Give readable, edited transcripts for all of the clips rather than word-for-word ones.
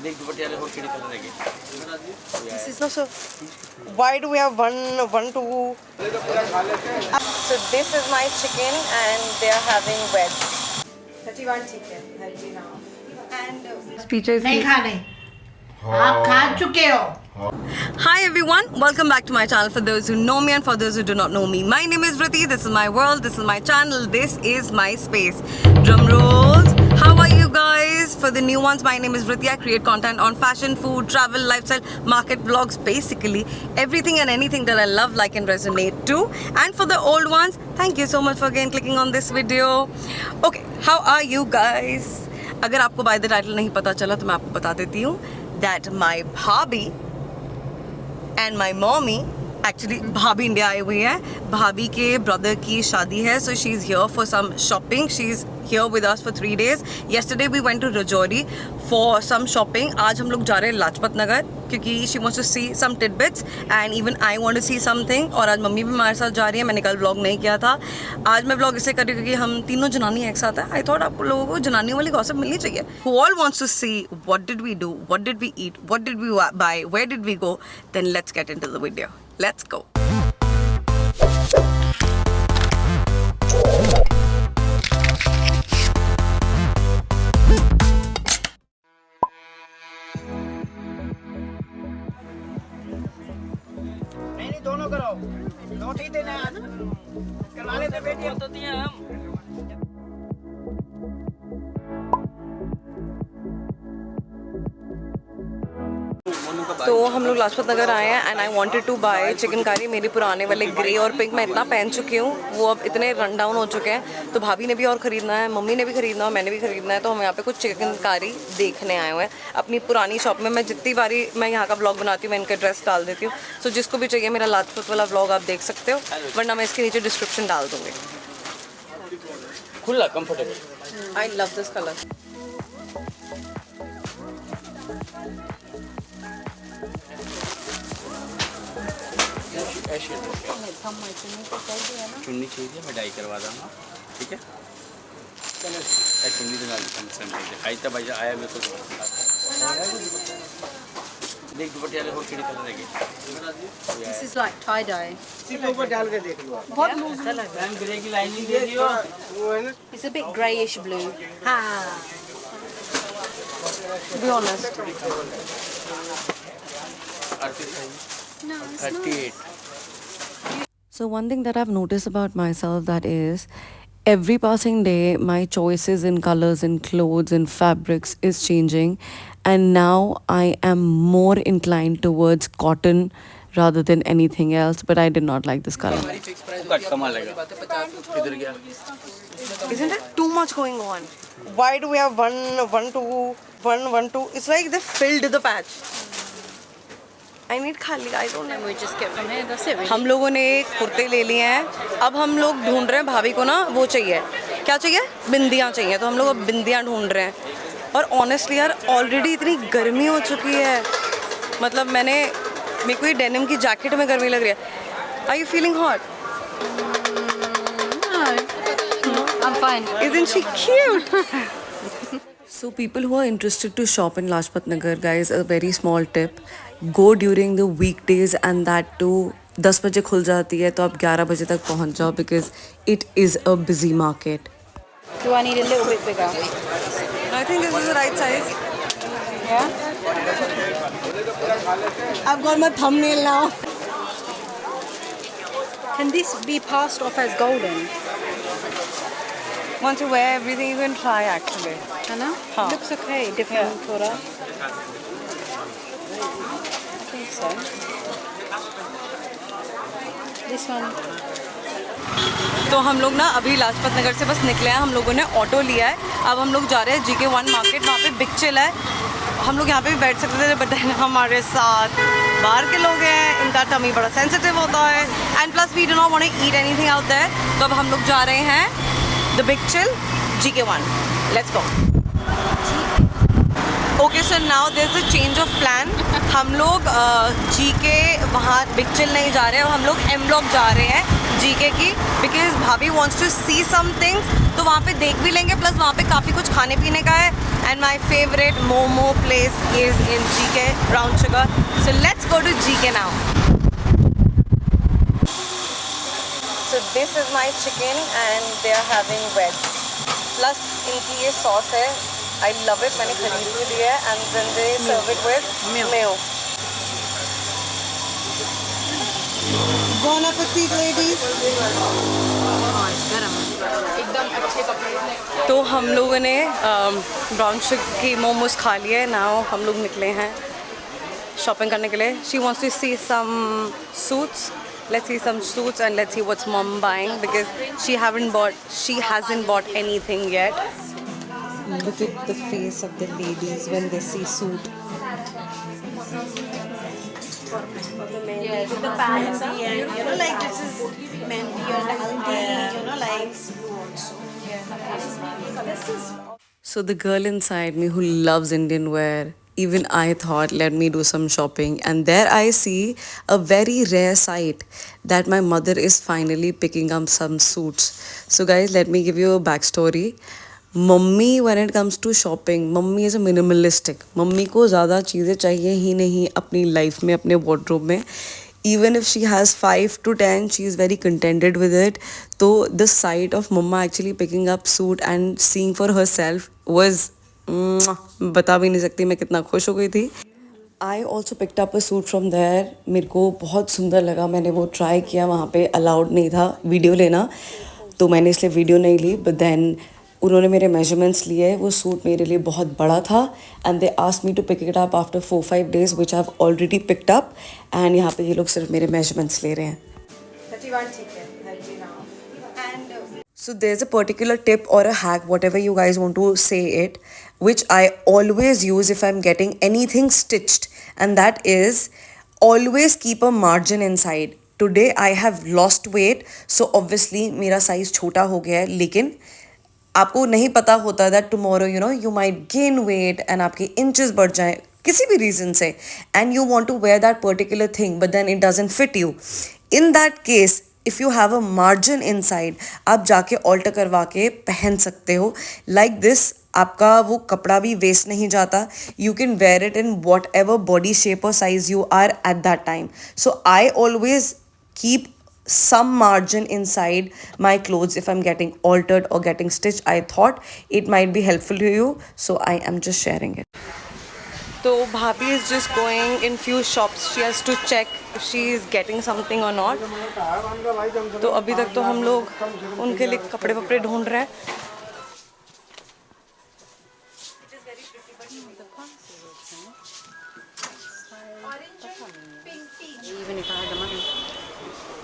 This is not so. Why do we have one, two? So this is my chicken, and they are having veg. 31 chicken, 39. And speeches. नहीं खाने आप खा चुके हो. Hi everyone, welcome back to my channel. For those who know me and for those who do not know me, my name is Vritti. This is my world. This is my channel. This is my space. Drum rolls. How are you guys? For the new ones, my name is Vritti. I create content on fashion, food, travel, lifestyle, market vlogs, basically everything and anything that I love, like and resonate to. And for the old ones, thank you so much for again clicking on this video. Okay, how are you guys? अगर आपको by the title नहीं पता चला तो मैं आपको बता देती हूँ that my भाभी and my mommy, actually भाभी इंडिया आई हुई है. भाभी के ब्रदर की शादी है, so she's here for some shopping. She's here with us for 3 days. Yesterday we went to Rajouri for some shopping. आज हम लोग जा रहे हैं लाजपत नगर क्योंकि she wants to see some tidbits and even I want to see something. और आज mummy भी हमारे साथ जा रही है. मैंने कल व्लॉग नहीं किया था. आज मैं व्लॉग इससे कर रही हूँ क्योंकि हम तीनों जनानी एक साथ हैं. I thought आप लोगों को जनानियों वाली गॉसिप मिलनी चाहिए. Who all wants to see what did we do, what did we eat, what did we buy, where did we go? Then let's get into the video. Let's go. नहीं दोनों करो note ही देना है करवा लेते बेटी तो दिए हम. तो हम लोग लाजपत नगर आए हैं and I wanted to buy chicken curry. मेरे पुराने वाले ग्रे और पिंक मैं इतना पहन चुकी हूँ, वो अब इतने रन डाउन हो चुके हैं. तो भाभी ने भी और ख़रीदना है, मम्मी ने भी ख़रीदना है, मैंने भी ख़रीदना है. तो हम यहाँ पे कुछ चिकन कारी देखने आए हुए हैं अपनी पुरानी शॉप में. मैं जितनी बारी मैं यहाँ का ब्लॉग बनाती हूँ मैं इनका एड्रेस डाल देती हूँ. सो जिसको भी चाहिए मेरा लाजपत वाला ब्लॉग आप देख सकते हो, वरना मैं इसके नीचे डिस्क्रिप्शन डाल दूँगी. खुला comfortable. I love this colour. चुन्नी चाहिए मैं डाई करवा दूँगा, ठीक है. चुन्नी तो आई तब आया मेरे को देख दुपट्टे वाले हो चिड़ी कलर लगे. This is like tie dye. सिर्फ ऊपर डाल के देख लो. बहुत अच्छा लग रहा है. ग्रे की लाइनिंग दे दियो. वो है ना It's a bit greyish blue. हाँ. To be honest. 38. So one thing that I've noticed about myself that is every passing day my choices in colors and clothes and fabrics is changing, and now I am more inclined towards cotton rather than anything else, but I did not like this color. Cut कमाल लगा. किधर गया? Isn't it too much going on? Why do we have one, two? It's like they filled the patch. I need खाली. I don't know. We just get from here. That's it. Really. हम लोगों ने कुर्ते ले लिए हैं. अब हम लोग ढूंढ रहे हैं भाभी को ना वो चाहिए. क्या चाहिए? बिंदियाँ चाहिए. तो हम लोग अब बिंदियाँ ढूंढ रहे हैं. और ऑनेस्टली यार ऑलरेडी इतनी गर्मी हो चुकी है. मतलब मेरे को ये डेनिम की जैकेट में गर्मी लग रही है. Are you feeling hot? No, I'm fine. Isn't she cute? So people who are interested to shop in Lajpat Nagar, guys, a very small tip, go during the weekdays and that too 10 बजे खुल जाती है तो आप 11 बजे तक पहुंच जाओ because it is a busy market. Do I need a little bit bigger? I think this is the right size. Yeah. I've got my thumbnail now. Can this be passed off as golden? Want to wear everything you can try actually. I know. Huh. Looks okay. Different color. I think so. This one. तो हम लोग ना अभी लाजपत नगर से बस निकले हैं. हम लोगों ने ऑटो लिया है. अब हम लोग जा रहे हैं GK1 मार्केट. वहाँ पे बिग चिल है. हम लोग यहाँ पे भी बैठ सकते थे बट हमारे साथ बाहर के लोग हैं, इनका टमी बड़ा सेंसिटिव होता है. And plus we do not want to eat anything out there. तो अब हम लोग जा रहे हैं the big chill GK1. Let's go. Okay so now there is a change of plan. हम लोग GK वहाँ बिग चिल नहीं जा रहे हैं. हम लोग M ब्लॉक जा रहे हैं. जीके की, बिकॉज भाभी wants to see some things, तो वहाँ पे देख भी लेंगे, प्लस वहाँ पे काफ़ी कुछ खाने पीने का है. And my favourite momo place is in GK, brown sugar. So let's go to GK now. So this is my chicken and they are having veg. Plus इनकी ये sauce है. I love it. मैंने खरीद भी लिया है and then they serve it with mayo. Bon appetit, ladies. एकदम अच्छे कपड़े. तो हम लोगों ने ब्राउन शुगर की मोमोज खा लिए. नाउ हम लोग निकले हैं शॉपिंग करने के लिए. She wants to see some suits. Let's see some suits and let's see what's mom buying because she hasn't bought anything yet. Look at the face of the ladies when they see suit. Yes, the pants and you know like this is mehndi or haldi, you know like. So the girl inside me who loves Indian wear, even I thought, let me do some shopping. And there I see a very rare sight that my mother is finally picking up some suits. So guys, let me give you a backstory. Mummy when it comes to shopping, mummy is a minimalistic. Mummy को ज़्यादा चीज़ें चाहिए ही नहीं अपनी life में, अपने wardrobe में. Even if she has 5 to 10, she is very contented with it. So the sight of mama actually picking up suit and seeing for herself was बता भी नहीं सकती मैं कितना खुश हो गई थी. I also picked up a suit from there. मेरे को बहुत सुंदर लगा. मैंने वो ट्राई किया. वहाँ पे अलाउड नहीं था वीडियो लेना, तो मैंने इसलिए वीडियो नहीं ली. बट देन उन्होंने मेरे मेजरमेंट्स लिए. वो सूट मेरे लिए बहुत बड़ा था and they asked me to pick it up after 4-5 days which I have already picked up. And यहाँ पे ये लोग सिर्फ मेरे मेजरमेंट्स ले रहे हैं. So there's a particular tip or a hack, whatever you guys want to say it, which I always use if I'm getting anything stitched, and that is always keep a margin inside. Today I have lost weight, so obviously मेरा size छोटा हो गया है, लेकिन आपको नहीं पता होता that tomorrow you might gain weight and आपके inches बढ़ जाएं किसी भी reason से, and you want to wear that particular thing but then it doesn't fit you. In that case, if you have a margin inside, आप जाके alter करवा के पहन सकते हो. लाइक दिस आपका वो कपड़ा भी वेस्ट नहीं जाता. You can wear it in whatever body shape और size you are at that time. So I always keep some margin inside my clothes if I'm getting altered or getting stitched. I thought it might be helpful to you, so I am just sharing it. तो भाभी is just going in few shops. She has to check if she is getting something or not. तो अभी तक तो हम लोग उनके लिए कपड़े वपड़े ढूंढ रहे हैं.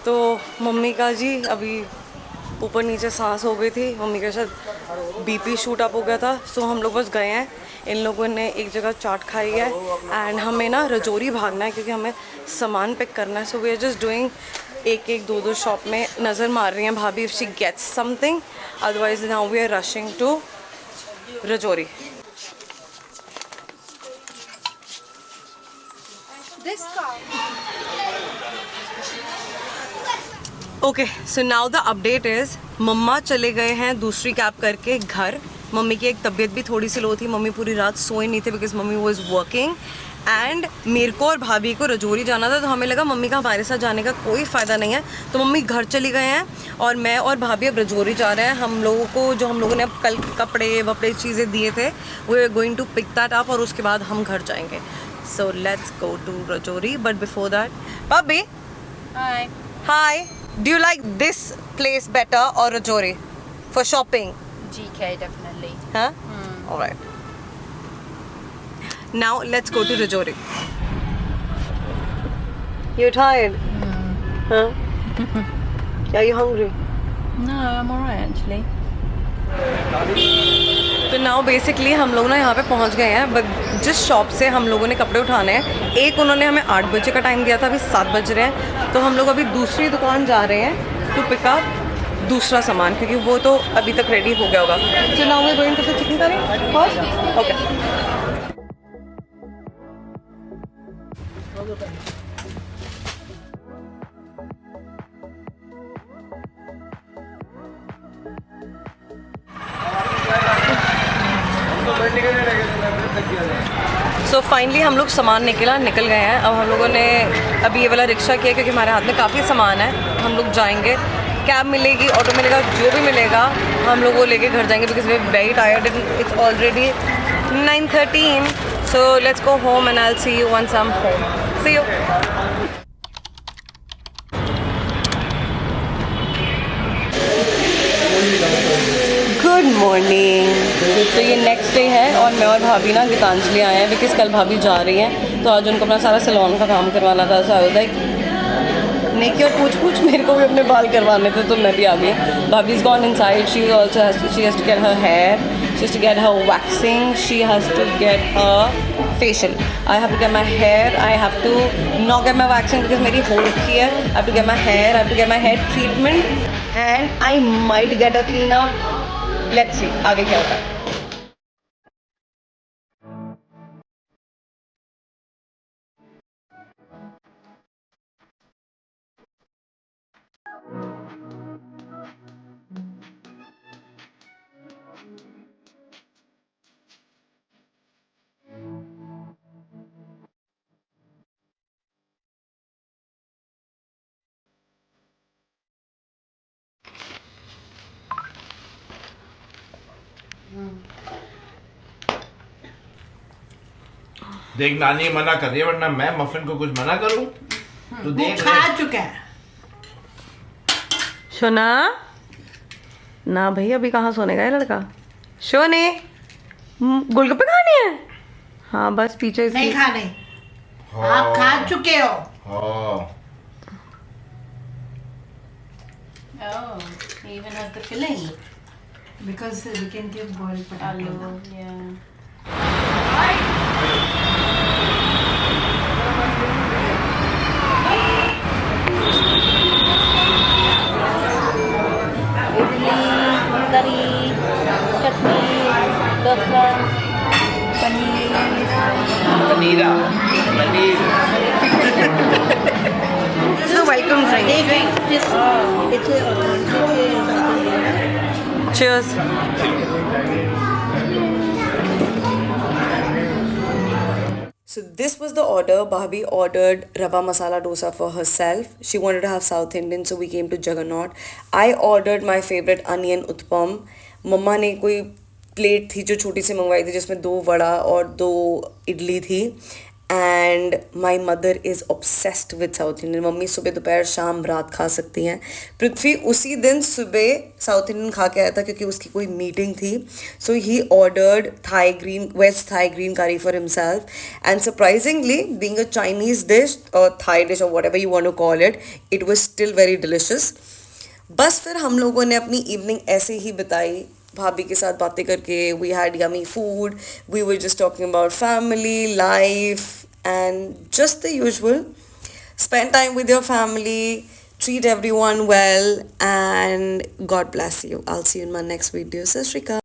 तो मम्मी का जी अभी ऊपर नीचे सांस हो गई थी. मम्मी का शायद बीपी शूट अप हो गया था. सो हम लोग बस गए हैं. इन लोगों ने एक जगह चाट खाई है एंड हमें ना रजौरी भागना है क्योंकि हमें सामान पिक करना है. So we are just doing एक 2 शॉप में नज़र मार रही हैं भाभी if she gets something. Otherwise now we are rushing to Rajouri. Okay, so now the update is मम्मा चले गए हैं दूसरी कैब करके घर. मम्मी की एक तबीयत भी थोड़ी सी लो थी. मम्मी पूरी रात सोए नहीं थे because mummy was working. And मेरे को और भाभी को रजौरी जाना था, तो हमें लगा मम्मी का हमारे साथ जाने का कोई फ़ायदा नहीं है, तो मम्मी घर चली गए हैं और मैं और भाभी अब रजौरी जा रहे हैं. हम लोगों को जो हम लोगों ने अब कल कपड़े वपड़े चीज़ें दिए थे we are going to pick that up और उसके बाद हम घर जाएंगे. So let's go to Rajouri. But before that, भाभी hi, do you like this place better or Rajouri for shopping? GK definitely. Huh? All right. Now let's go to Rajouri. You're tired? Huh? Are you hungry? No, I'm alright actually. तो now basically हम लोग ना यहाँ पे पहुँच गए हैं. But जिस शॉप से हम लोगों ने कपड़े उठाने हैं, एक उन्होंने हमें 8 बजे का टाइम दिया था, अभी 7 बज रहे हैं. तो हम लोग अभी दूसरी दुकान जा रहे हैं टू पिक अप दूसरा सामान क्योंकि वो तो अभी तक रेडी हो गया होगा. So now we are going to the chicken curry first. Okay. So finally हम लोग सामान निकल गए हैं। अब हम लोगों ने अभी ये वाला रिक्शा किया क्योंकि हमारे हाथ में काफ़ी सामान है। हम लोग जाएंगे, कैब मिलेगी, ऑटो मिलेगा, जो भी मिलेगा हम लोग वो लेके घर जाएंगे because we are very tired and it's already 9:13. So let's go home and I will see you once I am home. See you. Good morning. तो ये नेक्स्ट डे है और मैं और भाभी ना गीतांजलि आए हैं बिकॉज कल भाभी जा रही हैं तो आज उनको अपना सारा सैलून का काम करवाना था. सो लाइक नेकी और पूछ मेरे को भी अपने बाल करवाने थे तो मैं भी आ गई. भाभी is gone inside. She also she has to get her hair, she has to get her waxing, she has to get her facial. I have to get my hair. I have to not get my waxing because मेरी हो रखी है. I have to get my hair. I have to get my hair treatment and I might get a clean up. Let's see आगे क्या होता है. देख नानी मना कर रही है वरना मैं मफिन को कुछ मना करूं तो देख खा चुका है. शोना ना भाई अभी कहाँ सोने का है लड़का. शोने गोलगप्पे खाने हैं. हाँ बस पीछे नहीं खाने. आप खा चुके हो. हाँ Oh, he even has the filling. Because we can give boiled potato. Yeah. करी, चटनी, dosa, paneer. पनीरा paneer. This is a welcome drink. They drink this. It's a authentic. Cheers. So this was the order. Bhabhi ordered rava masala dosa for herself. She wanted to have South Indian, so we came to Jagannath. I ordered my favorite onion utpam. मम्मा ने कोई plate थी जो छोटी सी मंगवाई थी जिसमें 2 वड़ा और 2 इडली थी. And my mother is obsessed with south Indian. Mummy सुबह दोपहर शाम रात खा सकती हैं. पृथ्वी उसी दिन सुबह साउथ इंडियन खा के आया था क्योंकि उसकी कोई मीटिंग थी. So he ordered veg Thai green curry for himself. And surprisingly being a Chinese dish और थाई डिश और whatever you want to call it, it was still very delicious. बस फिर हम लोगों ने अपनी इवनिंग ऐसे ही बिताई भाभी के साथ बातें करके. We had yummy food, we were just talking about family life and just the usual. Spend time with your family, treat everyone well, and God bless you. I'll see you in my next video. Sat Shri Akal.